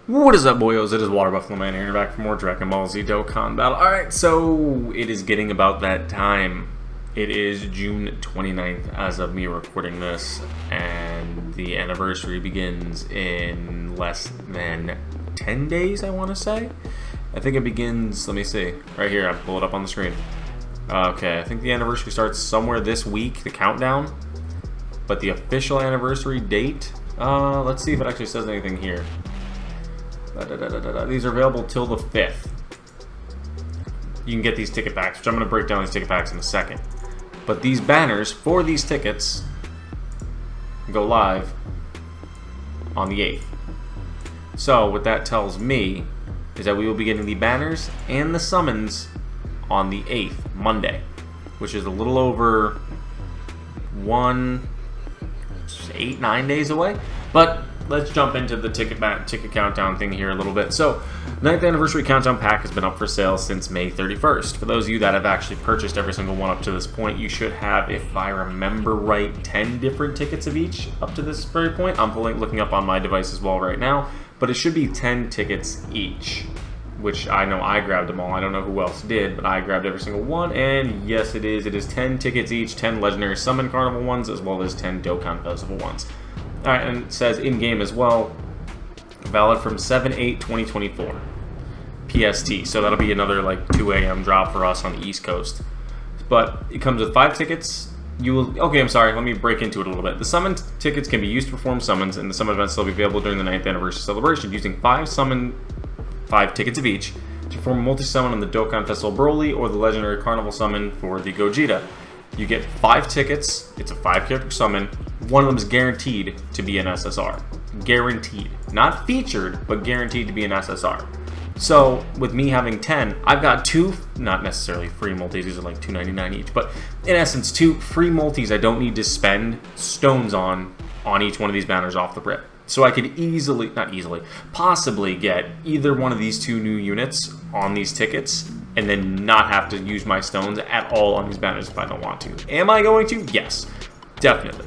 What is up, boyos? It is Water Buffalo Man here, and we're back for more Dragon Ball Z Dokkan battle. Alright, so it is getting about that time. It is June 29th as of me recording this, and the anniversary begins in less than 10 days, I want to say. I think it begins, let me see, right here, I'll pull it up on the screen. Okay, I think the anniversary starts somewhere this week, the countdown. But the official anniversary date, let's see if it actually says anything here. These are available till the 5th. You can get these ticket packs, which I'm going to break down these ticket packs in a second. But these banners for these tickets go live on the 8th. So what that tells me is that we will be getting the banners and the summons on the 8th, Monday, which is a little over 8-9 days away. But let's jump into the ticket countdown thing here a little bit. So, 9th anniversary countdown pack has been up for sale since May 31st. For those of you that have actually purchased every single one up to this point, you should have, if I remember right, 10 different tickets of each up to this very point. I'm looking up on my device as well right now, but it should be 10 tickets each, which I know I grabbed them all. I don't know who else did, but I grabbed every single one, and yes, it is. It is 10 tickets each, 10 Legendary Summon Carnival ones, as well as 10 Dokkan Festival ones. Alright, and it says in-game as well, valid from 7/8/2024 PST, so that'll be another like 2 a.m. drop for us on the East Coast. But it comes with 5 tickets. Okay, I'm sorry, let me break into it a little bit. The summon tickets can be used to perform summons, and the summon events will be available during the 9th anniversary celebration, using 5 tickets of each to perform a multi-summon on the Dokkan Festival Broly or the Legendary Carnival Summon for the Gogeta. You get 5 tickets, it's a 5-character summon. One of them is guaranteed to be an SSR. Guaranteed. Not featured, but guaranteed to be an SSR. So, with me having 10, I've got 2, not necessarily free multis, these are like $2.99 each, but in essence, 2 free multis I don't need to spend stones on each one of these banners off the rip. So I could possibly get either one of these 2 new units on these tickets and then not have to use my stones at all on these banners if I don't want to. Am I going to? Yes, definitely.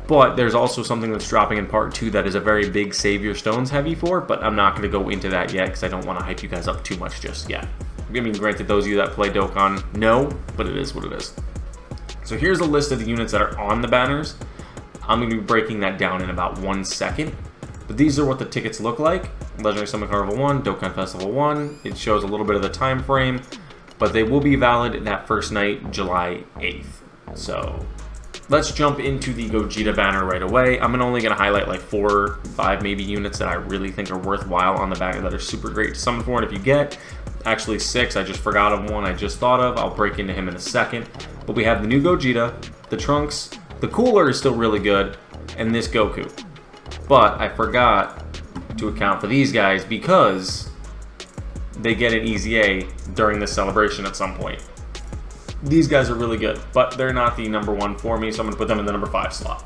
But there's also something that's dropping in part 2 that is a very big save your stones heavy for, but I'm not going to go into that yet because I don't want to hype you guys up too much just yet. I mean, granted, those of you that play Dokkan know, but it is what it is. So here's a list of the units that are on the banners. I'm going to be breaking that down in about 1 second. But these are what the tickets look like. Legendary Summon Carnival 1, Dokkan Festival 1. It shows a little bit of the time frame, but they will be valid that first night, July 8th. So let's jump into the Gogeta banner right away. I'm only going to highlight like 4 or 5 maybe units that I really think are worthwhile on the banner that are super great to summon for. And if you get actually 6, I just forgot of one I just thought of. I'll break into him in a second. But we have the new Gogeta, the Trunks, the Cooler is still really good, and this Goku. But I forgot to account for these guys because they get an easy A during this celebration at some point. These guys are really good, but they're not the number 1 for me, so I'm going to put them in the number 5 slot.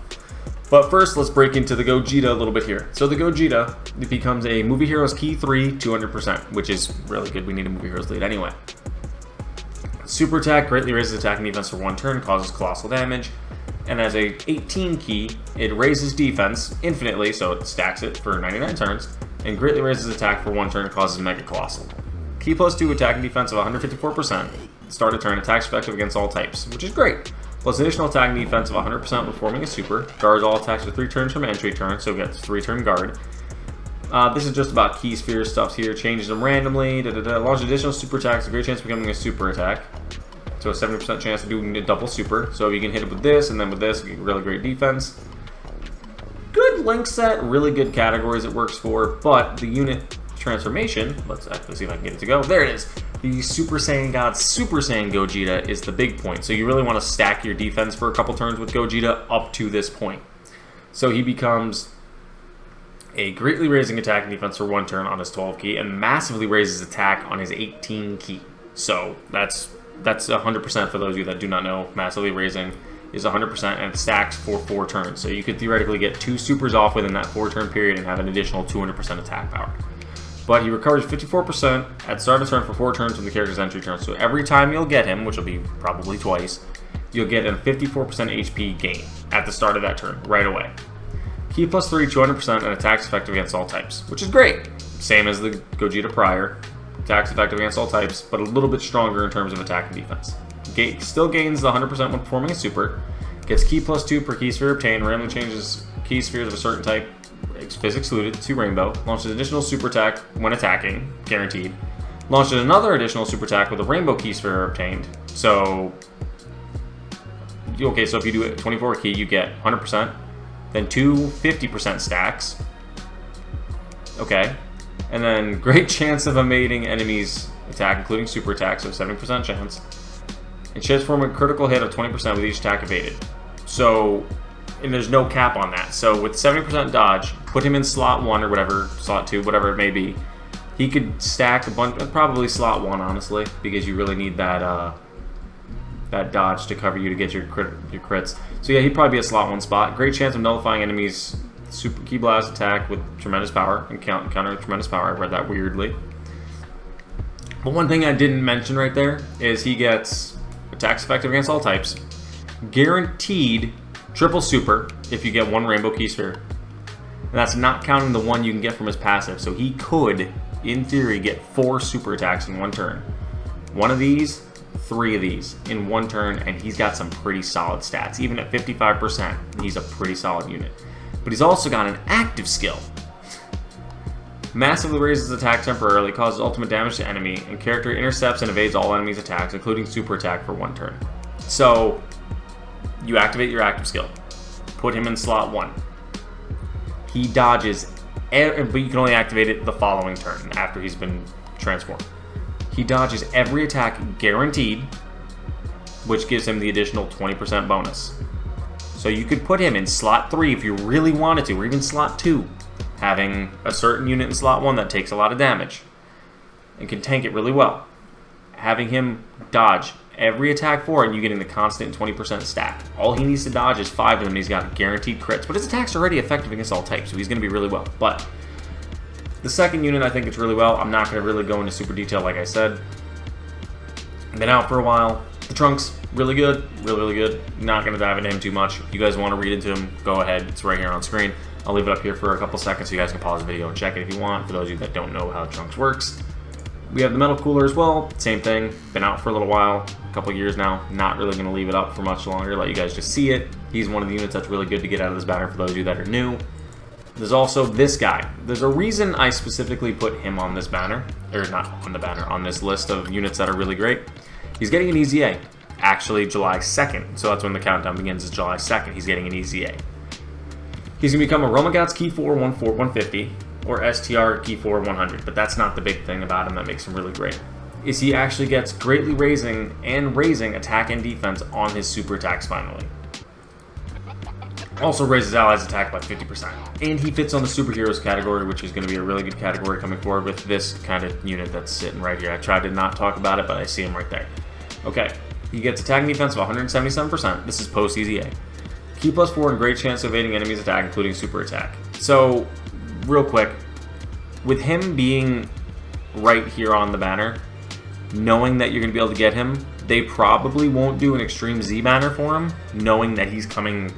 But first, let's break into the Gogeta a little bit here. So the Gogeta, it becomes a Movie Heroes Key 3, 200%, which is really good. We need a Movie Heroes lead anyway. Super Attack greatly raises attack and defense for 1 turn, causes colossal damage. And as a 18 key, it raises defense infinitely, so it stacks it for 99 turns, and greatly raises attack for 1 turn, causes Mega Colossal. Key plus 2 attack and defense of 154%. Start a turn, attacks effective against all types, which is great. Plus additional attack and defense of 100% when forming a super. Guards all attacks for 3 turns from entry turn, so it gets 3-turn guard. This is just about key sphere stuff here. Changes them randomly. Launch additional super attacks, a great chance of becoming a super attack. So a 70% chance of doing a double super. So you can hit it with this, and then with this, you get really great defense. Good link set, really good categories it works for, but the unit transformation, let's actually see if I can get it to go. There it is. The Super Saiyan God Super Saiyan Gogeta is the big point. So you really want to stack your defense for a couple turns with Gogeta up to this point. So he becomes a greatly raising attack and defense for 1 turn on his 12 key, and massively raises attack on his 18 key. So that's 100% for those of you that do not know. Massively raising is 100% and it stacks for 4 turns. So you could theoretically get 2 supers off within that 4-turn period and have an additional 200% attack power. But he recovers 54% at start of turn for 4 turns from the character's entry turn. So every time you'll get him, which will be probably twice, you'll get a 54% HP gain at the start of that turn, right away. Ki plus 3, 200%, and attacks effective against all types, which is great. Same as the Gogeta prior. Attacks effective against all types, but a little bit stronger in terms of attack and defense. Still gains the 100% when performing a super. Gets Ki plus 2 per Ki sphere obtained. Randomly changes Ki spheres of a certain type, phys excluded, to rainbow. Launches additional super attack when attacking, guaranteed. Launches another additional super attack with a rainbow Ki sphere obtained. So, okay, so if you do 24 Ki, you get 100%. Then two 50% stacks. Okay. And then great chance of evading enemies' attack, including super attacks, so 70% chance. And transform a critical hit of 20% with each attack evaded. So, and there's no cap on that. So with 70% dodge, put him in slot 1 or whatever, slot 2, whatever it may be. He could stack a bunch, probably slot 1, honestly, because you really need that that dodge to cover you to get your crits. So yeah, he'd probably be a slot 1 spot. Great chance of nullifying enemies' super Ki blast attack with tremendous power and counter tremendous power. I read that weirdly. But one thing I didn't mention right there is he gets attacks effective against all types, guaranteed triple super if you get one rainbow Ki sphere. And that's not counting the one you can get from his passive. So he could, in theory, get 4 super attacks in one turn. 1 of these, 3 of these in one turn, and he's got some pretty solid stats. Even at 55%, he's a pretty solid unit. But he's also got an active skill. Massively raises attack temporarily, causes ultimate damage to enemy, and character intercepts and evades all enemies' attacks, including super attack for 1 turn. So, you activate your active skill. Put him in slot 1. He dodges, but you can only activate it the following turn after he's been transformed. He dodges every attack guaranteed, which gives him the additional 20% bonus. So you could put him in slot 3 if you really wanted to, or even slot 2, having a certain unit in slot 1 that takes a lot of damage and can tank it really well. Having him dodge every attack for it, and you getting the constant 20% stack. All he needs to dodge is 5 of them, and he's got guaranteed crits. But his attacks are already effective against all types, so he's going to be really well. But the second unit, I think it's really well. I'm not going to really go into super detail, like I said. Been out for a while. The Trunks, really good, really good. Not going to dive into him too much. If you guys want to read into him, go ahead. It's right here on screen. I'll leave it up here for a couple seconds so you guys can pause the video and check it if you want, for those of you that don't know how Trunks works. We have the Metal Cooler as well. Same thing. Been out for a little while, a couple years now. Not really going to leave it up for much longer. Let you guys just see it. He's one of the units that's really good to get out of this banner for those of you that are new. There's also this guy. There's a reason I specifically put him on this banner, or not on the banner, on this list of units that are really great. He's getting an Easy A, actually July 2nd, so that's when the countdown begins, is July 2nd. He's getting an Easy A. He's going to become a Romagats Ki 4 150, or STR Ki 4 100, but that's not the big thing about him that makes him really great. Is he actually gets greatly raising attack and defense on his super attacks finally. Also raises allies' attack by 50%. And he fits on the superheroes category, which is going to be a really good category coming forward with this kind of unit that's sitting right here. I tried to not talk about it, but I see him right there. Okay, he gets attack and defense of 177%. This is post Easy A. Ki plus 4 and great chance of evading enemies' attack, including super attack. So, real quick, with him being right here on the banner, knowing that you're going to be able to get him, they probably won't do an Extreme Z banner for him, knowing that he's coming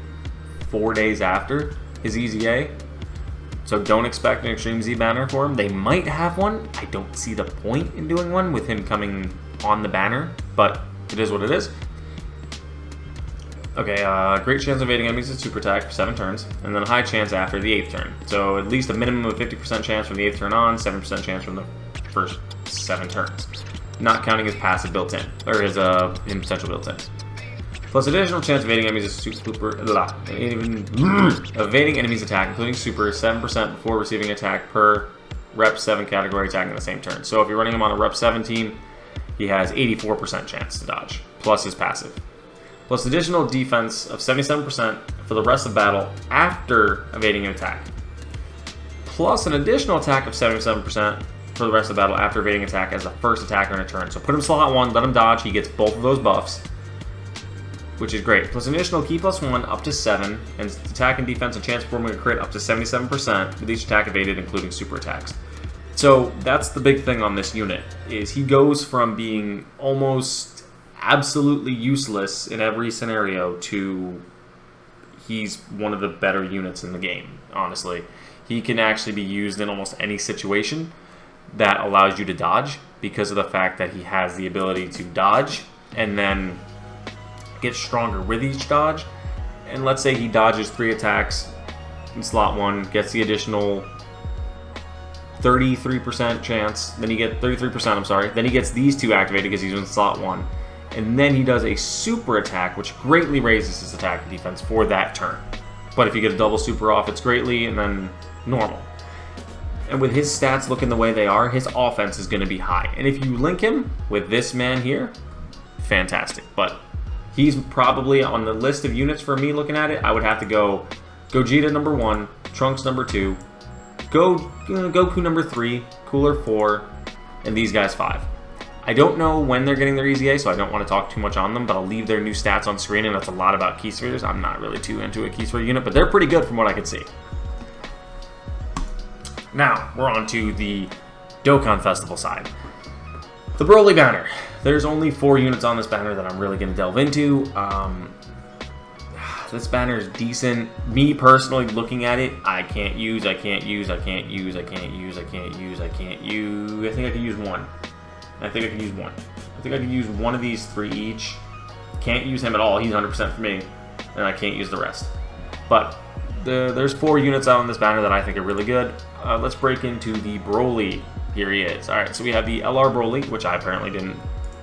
4 days after his Easy A. So don't expect an Extreme Z banner for him. They might have one. I don't see the point in doing one with him coming on the banner, but it is what it is. Okay, great chance of evading enemies with super attack for 7 turns, and then a high chance after the 8th turn. So at least a minimum of 50% chance from the 8th turn on, 7% chance from the first 7 turns. Not counting his passive built in, or his potential built in. Plus additional chance of evading enemies evading enemies attack, including super, 7% before receiving attack per rep 7 category attack in the same turn. So if you're running him on a rep 7 team, he has 84% chance to dodge, plus his passive. Plus additional defense of 77% for the rest of battle after evading an attack. Plus an additional attack of 77% for the rest of the battle after evading attack as the first attacker in a turn. So put him slot 1, let him dodge, he gets both of those buffs, which is great. Plus an additional Ki plus 1 up to 7, and attack and defense and chance of forming a crit up to 77% with each attack evaded, including super attacks. So that's the big thing on this unit, is he goes from being almost absolutely useless in every scenario to he's one of the better units in the game, honestly. He can actually be used in almost any situation that allows you to dodge because of the fact that he has the ability to dodge and then get stronger with each dodge. And let's say he dodges 3 attacks in slot 1, gets the additional 33% chance, then he gets 33%, I'm sorry, then he gets these 2 activated because he's in slot 1. And then he does a super attack, which greatly raises his attack and defense for that turn. But if you get a double super off, it's greatly, and then normal. And with his stats looking the way they are, his offense is going to be high. And if you link him with this man here, fantastic. But he's probably on the list of units for me looking at it. I would have to go Gogeta number 1, Trunks number 2, Goku number 3, Cooler 4, and these guys 5. I don't know when they're getting their EZA, so I don't want to talk too much on them, but I'll leave their new stats on screen, and that's a lot about key spheres. I'm not really too into a key sphere unit, but they're pretty good from what I can see. Now, we're on to the Dokkan Festival side. The Broly banner. There's only 4 units on this banner that I'm really going to delve into. This banner is decent. Me personally, looking at it, I can't use. I think I can use one. I think I can use one of these 3 each. Can't use him at all. He's 100% for me. And I can't use the rest. But there's 4 units out on this banner that I think are really good. Let's break into the Broly. Here he is. Alright, so we have the LR Broly, which I apparently didn't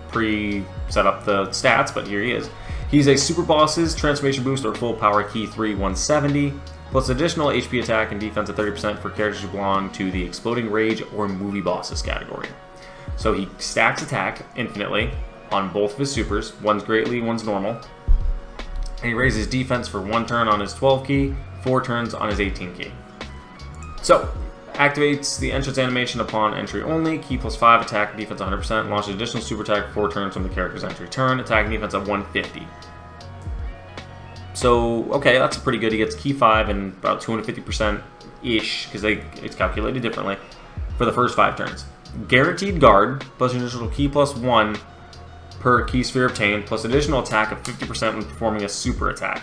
pre-set up the stats, but here he is. He's a Super Boss's Transformation Boost or Full Power Key 3 170, plus additional HP attack and defense of 30% for characters who belong to the Exploding Rage or Movie Bosses category. So he stacks attack infinitely on both of his supers. One's greatly, one's normal. And he raises defense for 1 turn on his 12 key, 4 turns on his 18 key. So, activates the entrance animation upon entry only, key plus 5, attack and defense 100%, launches additional super attack for 4 turns from the character's entry turn, attack and defense at 150. So, okay, that's pretty good. He gets key 5 and about 250%-ish, because it's calculated differently, for the first 5 turns. Guaranteed guard, plus additional key plus 1 per key sphere obtained, plus additional attack of 50% when performing a super attack.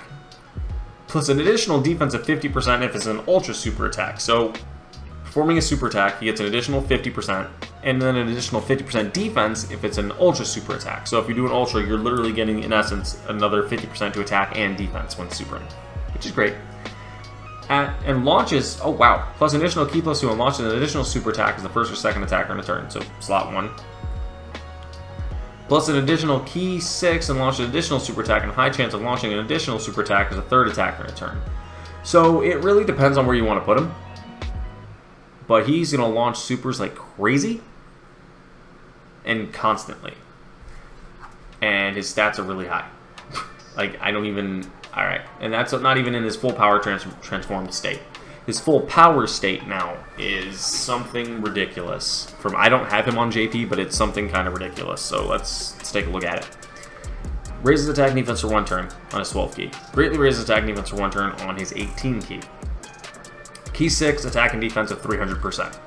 Plus an additional defense of 50% if it's an ultra super attack. So, performing a super attack, he gets an additional 50%, and then an additional 50% defense if it's an ultra super attack. So if you do an ultra, you're literally getting, in essence, another 50% to attack and defense when supering, which is great. And launches, oh wow, plus an additional key plus 2 and launches an additional super attack as the first or second attacker in a turn, so slot 1. Plus an additional key 6 and launch an additional super attack and high chance of launching an additional super attack as a third attacker in a turn. So it really depends on where you want to put him. But he's going to launch supers like crazy and constantly. And his stats are really high. Like, I don't even... Alright, and that's not even in his full power transformed state. His full power state now is something ridiculous. I don't have him on JP, but it's something kind of ridiculous. So let's take a look at it. Raises attack and defense for 1 turn on his 12 key. Greatly raises attack and defense for 1 turn on his 18 key. Key 6, attack and defense of 300%.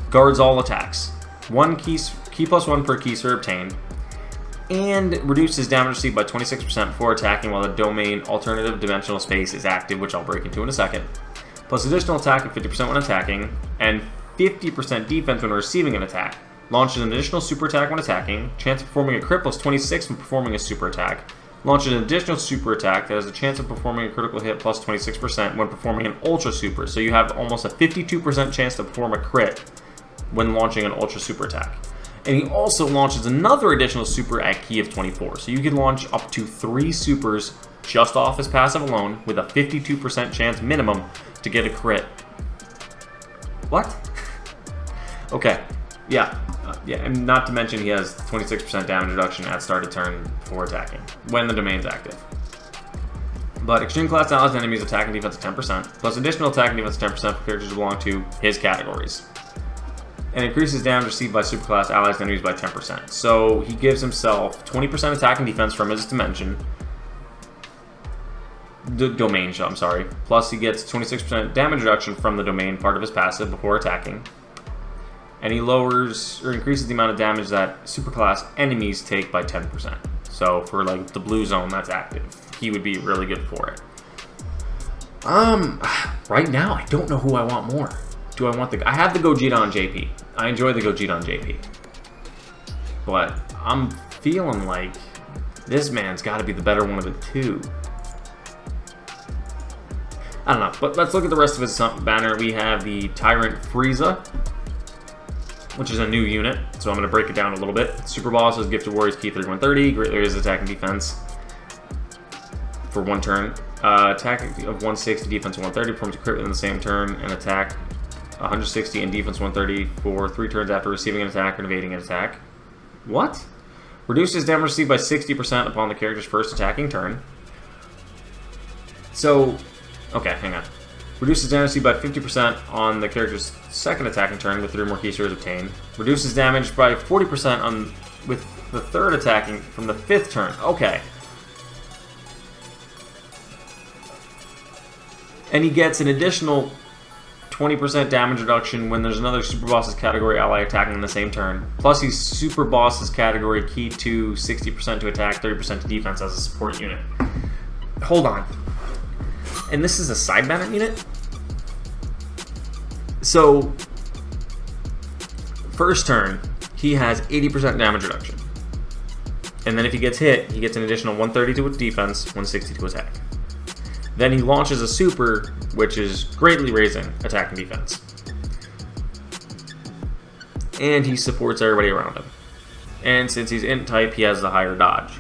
Guards all attacks. 1 key plus 1 per key sphere obtained. And reduces damage received by 26% before attacking while the domain alternative dimensional space is active, which I'll break into in a second. Plus additional attack of 50% when attacking, and 50% defense when receiving an attack. Launches an additional super attack when attacking, chance of performing a crit plus 26 when performing a super attack. Launches an additional super attack that has a chance of performing a critical hit plus 26% when performing an ultra super. So you have almost a 52% chance to perform a crit when launching an ultra super attack. And he also launches another additional super at key of 24. So you can launch up to 3 supers just off his passive alone with a 52% chance minimum to get a crit. What? Okay. Yeah, and not to mention he has 26% damage reduction at start of turn before attacking, when the domain's active. But extreme class allies and enemies attack and defense of 10%, plus additional attack and defense of 10% for characters who belong to his categories. And increases damage received by superclass allies and enemies by 10%. So he gives himself 20% attack and defense from his dimension, the domain, I'm sorry. Plus he gets 26% damage reduction from the domain part of his passive before attacking. And he lowers or increases the amount of damage that superclass enemies take by 10%. So for like the blue zone that's active, he would be really good for it. Right now, I don't know who I want more. Do I want the... I have the Gogeta on JP. I enjoy the Gogeta on JP. But I'm feeling like this man's got to be the better one of the two. I don't know, but let's look at the rest of his banner. We have the Tyrant Frieza, which is a new unit, so I'm going to break it down a little bit. Super Boss is Gifted Warriors Key 3130, Great Areas Attack and Defense for 1 turn. Attack of 160, defense 130, performs a crit within the same turn, and attack 160 and defense 130 for 3 turns after receiving an attack or evading an attack. What? Reduces damage received by 60% upon the character's first attacking turn. So, okay, hang on. Reduces damage received by 50% on the character's second attacking turn with 3 more key series obtained. Reduces damage by 40% on with the third attacking from the 5th turn. Okay. And he gets an additional 20% damage reduction when there's another Super Boss's category ally attacking in the same turn. Plus, he's Super Boss's category key to 60% to attack, 30% to defense as a support unit. Hold on. And this is a side banner unit? So, first turn, he has 80% damage reduction. And then if he gets hit, he gets an additional 130 to defense, 160 to attack. Then he launches a super, which is greatly raising attack and defense. And he supports everybody around him. And since he's int type, he has the higher dodge.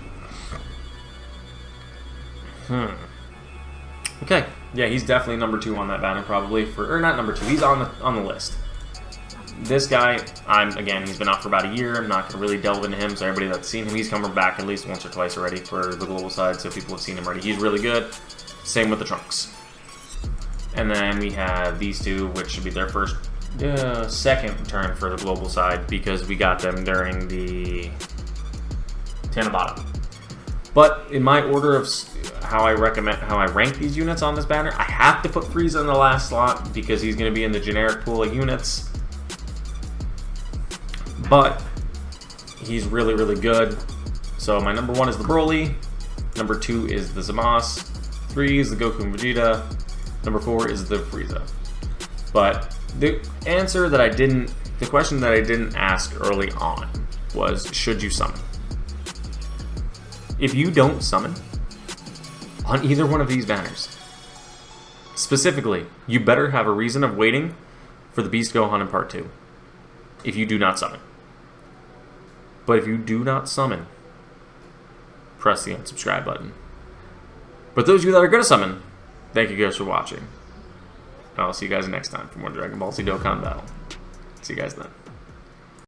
Okay, yeah, he's definitely number 2 on that banner probably. Or not number 2, he's on the list. This guy, he's been out for about a year. I'm not going to really delve into him, so everybody that's seen him, he's coming back at least once or twice already for the global side, so people have seen him already. He's really good. Same with the Trunks. And then we have these two, which should be their second turn for the global side because we got them during the Tanabata. But in my order of how I rank these units on this banner, I have to put Frieza in the last slot because he's going to be in the generic pool of units. But he's really, really good. So my number 1 is the Broly. Number 2 is the Zamasu. 3 is the Goku and Vegeta. Number 4 is the Frieza. But the question that I didn't ask early on was, should you summon? If you don't summon on either one of these banners, specifically, you better have a reason of waiting for the Beast Gohan in Part 2. If you do not summon. But if you do not summon, press the unsubscribe button. But those of you that are going to summon, thank you guys for watching. And I'll see you guys next time for more Dragon Ball Z Dokkan Battle. See you guys then.